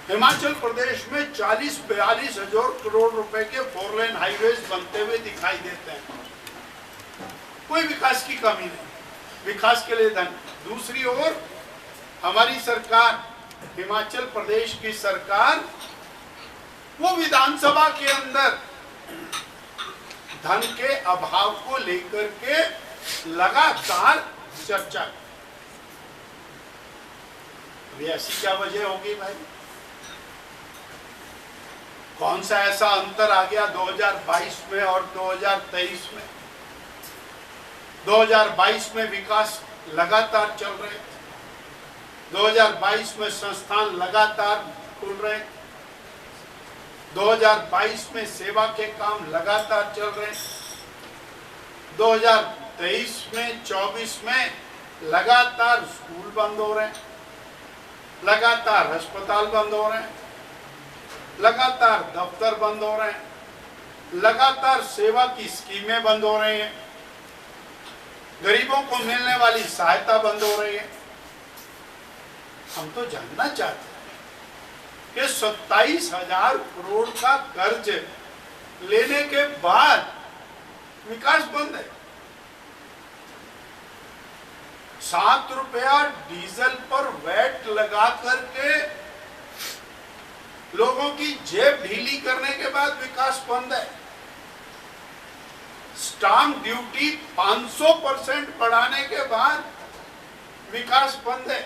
हिमाचल प्रदेश में 40-42 हजार करोड़ रुपए के 4 लेन हाईवेज बनते हुए दिखाई देते हैं। कोई विकास की कमी नहीं, विकास के लिए धन। दूसरी ओर हमारी सरकार, हिमाचल प्रदेश की सरकार, वो विधानसभा के अंदर धन के अभाव को लेकर के लगातार चर्चा। ऐसी क्या वजह होगी भाई? कौन सा ऐसा अंतर आ गया 2022 में और 2023 में? 2022 में विकास लगातार चल रहे थे, 2022 में संस्थान लगातार खुल रहे, 2022 में सेवा के काम लगातार चल रहे, 2023 में 24 में लगातार स्कूल बंद हो रहे हैं, लगातार अस्पताल बंद हो रहे हैं, लगातार दफ्तर बंद हो रहे हैं, लगातार सेवा की स्कीमें बंद हो रही हैं, गरीबों को मिलने वाली सहायता बंद हो रही है। हम तो जानना चाहते हैं कि 27,000 करोड़ का कर्ज लेने के बाद विकास बंद है। 7 रुपया डीजल पर वैट लगा करके लोगों की जेब ढीली करने के बाद विकास बंद है। स्टाम्प ड्यूटी 500% बढ़ाने के बाद विकास बंद है।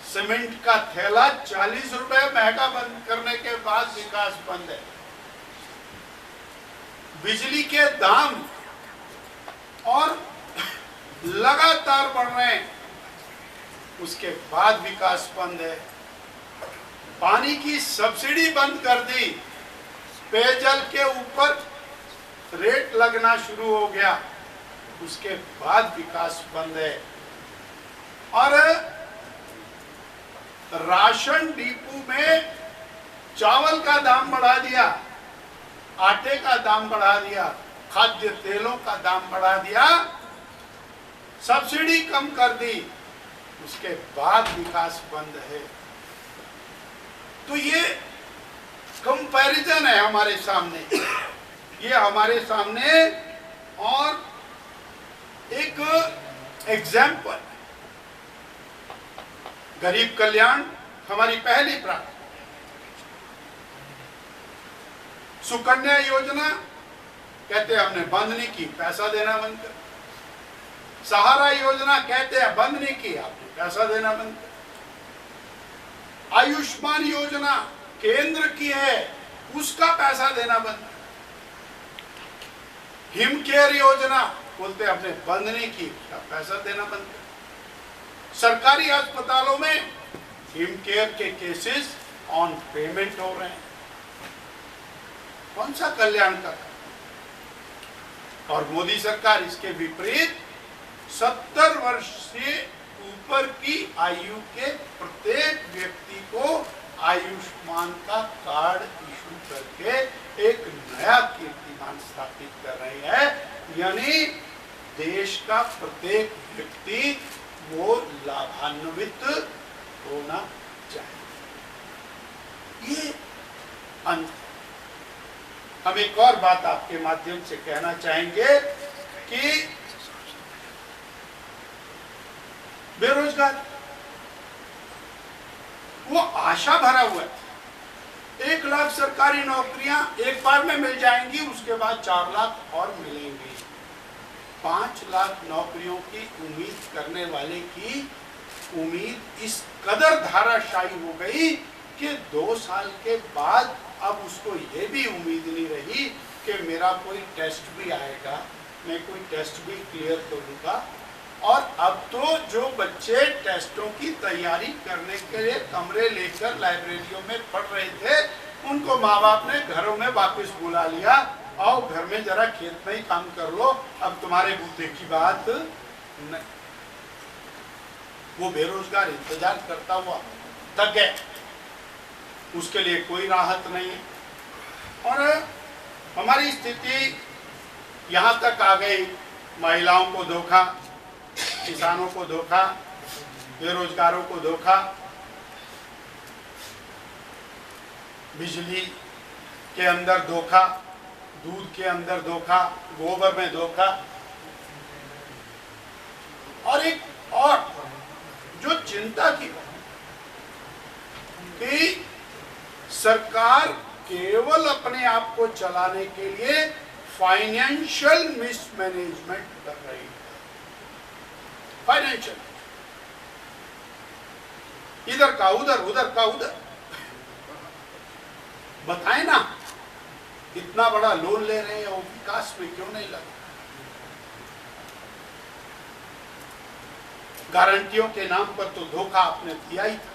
सीमेंट का थैला 40 रुपए महंगा बंद करने के बाद विकास बंद है। बिजली के दाम और लगातार बढ़ रहे हैं, उसके बाद विकास बंद है। पानी की सब्सिडी बंद कर दी, पेयजल के ऊपर रेट लगना शुरू हो गया, उसके बाद विकास बंद है। और राशन डिपो में चावल का दाम बढ़ा दिया, आटे का दाम बढ़ा दिया, खाद्य तेलों का दाम बढ़ा दिया, सब्सिडी कम कर दी, उसके बाद विकास बंद है। तो ये कंपैरिजन है हमारे सामने, ये हमारे सामने, और एक एग्जाम्पल। गरीब कल्याण हमारी पहली प्राथमिकता। सुकन्या योजना कहते हैं हमने बंद नहीं की, पैसा देना बंद कर। सहारा योजना कहते हैं बंद नहीं की, आपने पैसा देना बंद कर। आयुष्मान योजना केंद्र की है, उसका पैसा देना बंद। हिम केयर योजना बोलते हैं हमने बंद नहीं की, उसका पैसा देना बंद कर। सरकारी अस्पतालों में हिम केयर के केसेस ऑन पेमेंट हो रहे हैं। कौन सा कल्याण का? और मोदी सरकार इसके विपरीत 70 वर्ष से ऊपर की आयु के प्रत्येक व्यक्ति को आयुष्मान का कार्ड इशू करके एक नया कीर्तिमान स्थापित कर रही है। यानी देश का प्रत्येक व्यक्ति वो लाभान्वित होना चाहिए। ये अंत। हम एक और बात आपके माध्यम से कहना चाहेंगे कि बेरोजगार वो आशा भरा हुआ है। 1 लाख सरकारी नौकरियां एक बार में मिल जाएंगी, उसके बाद 4 लाख और मिलेंगी। 5 लाख नौकरियों की उम्मीद करने वाले की उम्मीद इस कदर धाराशायी हो गई कि 2 साल के बाद अब उसको ये भी उम्मीद नहीं रही कि मेरा कोई टेस्ट भी आएगा, मैं कोई टेस्ट भी क्लियर करूंगा। और अब तो जो बच्चे टेस्टों की तैयारी करने के लिए कमरे लेकर लाइब्रेरियों में पढ़ रहे थे, उनको माँ बाप ने घरों में वापस बुला लिया, आओ घर में जरा खेत में ही काम कर लो, अब तुम्हारे बूते की बात नहीं। वो बेरोजगार इंतजार करता हुआ थक गए, उसके लिए कोई राहत नहीं है। और हमारी स्थिति यहाँ तक आ गई, महिलाओं को धोखा, किसानों को धोखा, बेरोजगारों को धोखा। बिजली के अंदर धोखा, दूध के अंदर धोखा, गोबर में धोखा, और एक और जो चिंता की कि सरकार केवल अपने आप को चलाने के लिए फाइनेंशियल मिसमैनेजमेंट कर रही है। फाइनेंशियल, इधर का उधर, उधर का उधर। बताएं ना, इतना बड़ा लोन ले रहे हैं वो विकास में क्यों नहीं लगा? गारंटियों के नाम पर तो धोखा आपने दिया ही था,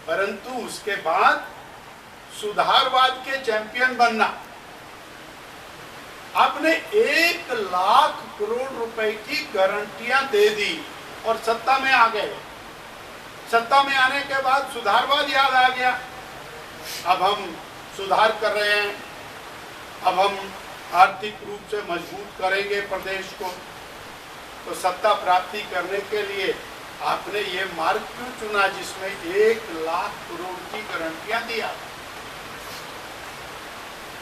परंतु उसके बाद सुधारवाद के चैंपियन बनना, आपने 1 लाख करोड़ रुपए की गारंटियां दे दी और सत्ता में आ गए। सत्ता में आने के बाद सुधारवाद याद आ गया, अब हम सुधार कर रहे हैं, अब हम आर्थिक रूप से मजबूत करेंगे प्रदेश को। तो सत्ता प्राप्ति करने के लिए आपने ये मार्ग क्यों चुना जिसमें 1 लाख करोड़ की गारंटियां दिया?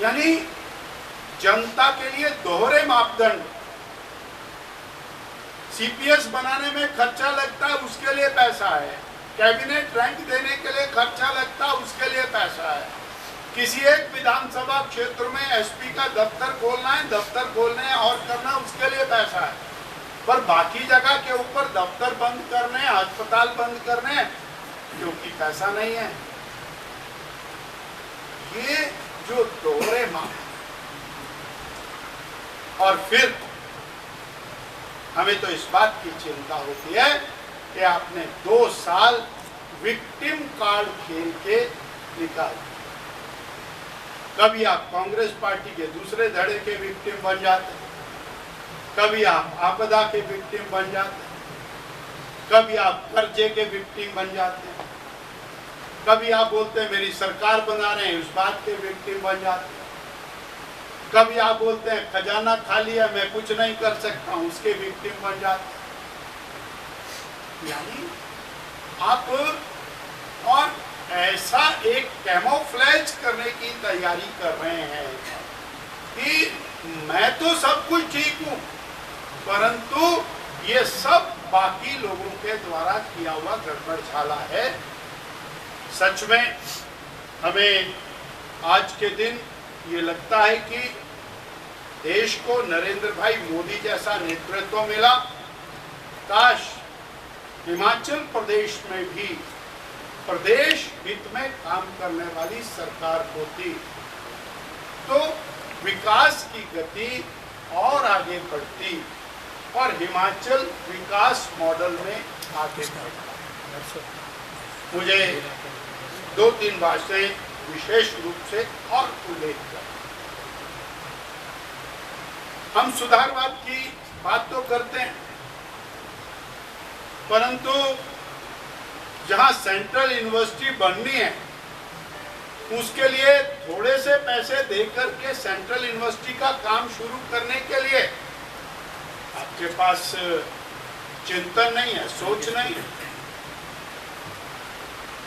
यानी जनता के लिए दोहरे मापदंड। सीपीएस बनाने में खर्चा लगता है, उसके लिए पैसा है। कैबिनेट रैंक देने के लिए खर्चा लगता है, उसके लिए पैसा है। किसी एक विधानसभा क्षेत्र में एसपी का दफ्तर खोलना है, दफ्तर खोलने और करना, उसके लिए पैसा है। पर बाकी जगह के ऊपर दफ्तर बंद करने, अस्पताल बंद करने, क्योंकि पैसा नहीं है। ये जो दोहरे माप, और फिर हमें तो इस बात की चिंता होती है कि आपने 2 साल विक्टिम कार्ड खेल के निकाल। कभी आप कांग्रेस पार्टी के दूसरे धड़े के विक्टिम बन जाते, कभी आप आपदा के विक्टिम बन जाते, कभी आप कर्जे के विक्टिम बन जाते, कभी आप बोलते हैं मेरी सरकार बना रहे हैं, उस बात के विक्टिम बन जाते, कभी आप बोलते हैं खजाना खाली है मैं कुछ नहीं कर सकता हूं, उसके विक्टिम बन जाते। यानी आप और ऐसा एक कैमोफ्लेज करने की तैयारी कर रहे हैं कि मैं तो सब कुछ ठीक हूं, परंतु ये सब बाकी लोगों के द्वारा किया हुआ गड़बड़झाला है। सच में हमें आज के दिन ये लगता है कि देश को नरेंद्र भाई मोदी जैसा नेतृत्व मिला। काश हिमाचल प्रदेश में भी प्रदेश हित में काम करने वाली सरकार होती तो विकास की गति और आगे बढ़ती और हिमाचल विकास मॉडल में आगे बढ़ता। मुझे 2-3 बातें विशेष रूप से और उल्लेख कर, हम सुधारवाद की बात तो करते हैं, परंतु जहां सेंट्रल यूनिवर्सिटी बननी है उसके लिए थोड़े से पैसे देकर के सेंट्रल यूनिवर्सिटी का काम शुरू करने के लिए आपके पास चिंतन नहीं है, सोच नहीं है।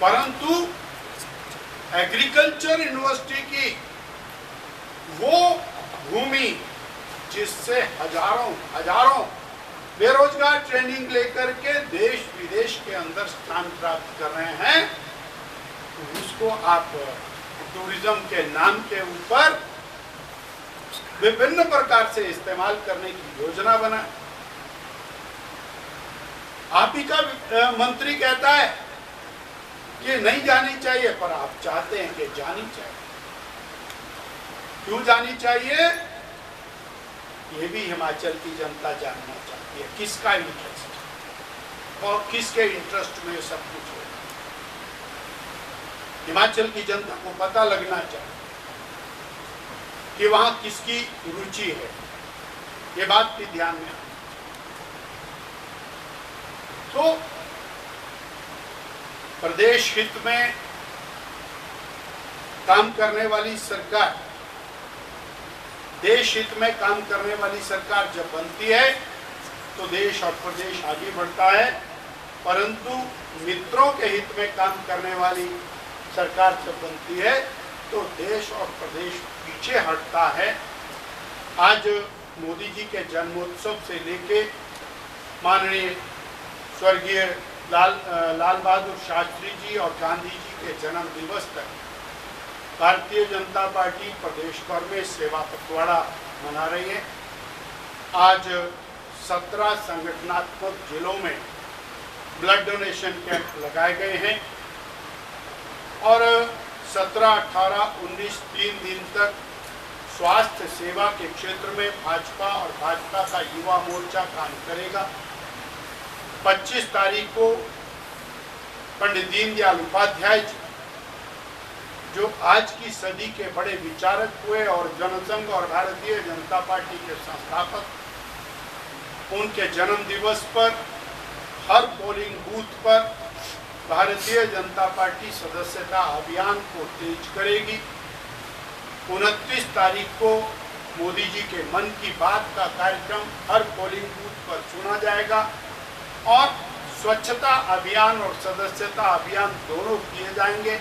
परंतु एग्रीकल्चर यूनिवर्सिटी की वो भूमि जिससे हजारों बेरोजगार ट्रेनिंग लेकर के देश विदेश के अंदर स्थान प्राप्त कर रहे हैं, उसको आप टूरिज्म के नाम के ऊपर विभिन्न प्रकार से इस्तेमाल करने की योजना बनाए। आप ही का मंत्री कहता है कि नहीं जानी चाहिए, पर आप चाहते हैं कि जानी चाहिए। क्यों जानी चाहिए, ये भी हिमाचल की जनता जानना चाहती है। किसका इंटरेस्ट और किसके इंटरेस्ट में सब कुछ हो, हिमाचल की जनता को पता लगना चाहिए कि वहां किसकी रुचि है। ये बात भी ध्यान में आए। तो प्रदेश हित में काम करने वाली सरकार, देश हित में काम करने वाली सरकार जब बनती है तो देश और प्रदेश आगे बढ़ता है। परंतु मित्रों के हित में काम करने वाली सरकार जब बनती है तो देश और प्रदेश पीछे हटता है। आज मोदी जी के जन्मोत्सव से लेके माननीय स्वर्गीय लाल बहादुर शास्त्री जी और गांधी जी के जन्म दिवस तक भारतीय जनता पार्टी प्रदेश भर में सेवा पखवाड़ा मना रही है। आज 17 संगठनात्मक जिलों में ब्लड डोनेशन कैंप लगाए गए हैं और 17, 18, 19 3 दिन तक स्वास्थ्य सेवा के क्षेत्र में भाजपा और भाजपा का युवा मोर्चा काम करेगा। 25 तारीख को पंडित दीनदयाल उपाध्याय जी, जो आज की सदी के बड़े विचारक हुए और जनसंघ और भारतीय जनता पार्टी के संस्थापक, उनके जन्म दिवस पर हर पोलिंग बूथ पर भारतीय जनता पार्टी सदस्यता अभियान को तेज करेगी। 29 तारीख को मोदी जी के मन की बात का कार्यक्रम हर पोलिंग बूथ पर सुना जाएगा और स्वच्छता अभियान और सदस्यता अभियान दोनों किए जाएंगे।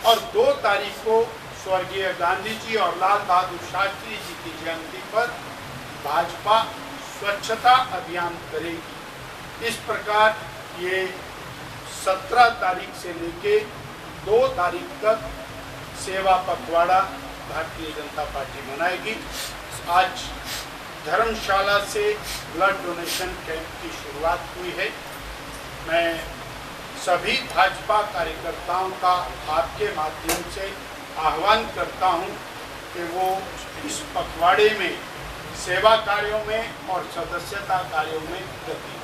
और 2 तारीख को स्वर्गीय गांधी जी और लाल बहादुर शास्त्री जी की जयंती पर भाजपा स्वच्छता अभियान करेगी। इस प्रकार ये 17 तारीख से लेके 2 तारीख तक सेवा पखवाड़ा भारतीय जनता पार्टी मनाएगी। आज धर्मशाला से ब्लड डोनेशन कैंप की शुरुआत हुई है। मैं सभी भाजपा कार्यकर्ताओं का आपके माध्यम से आह्वान करता हूं कि वो इस पखवाड़े में सेवा कार्यों में और सदस्यता कार्यों में गति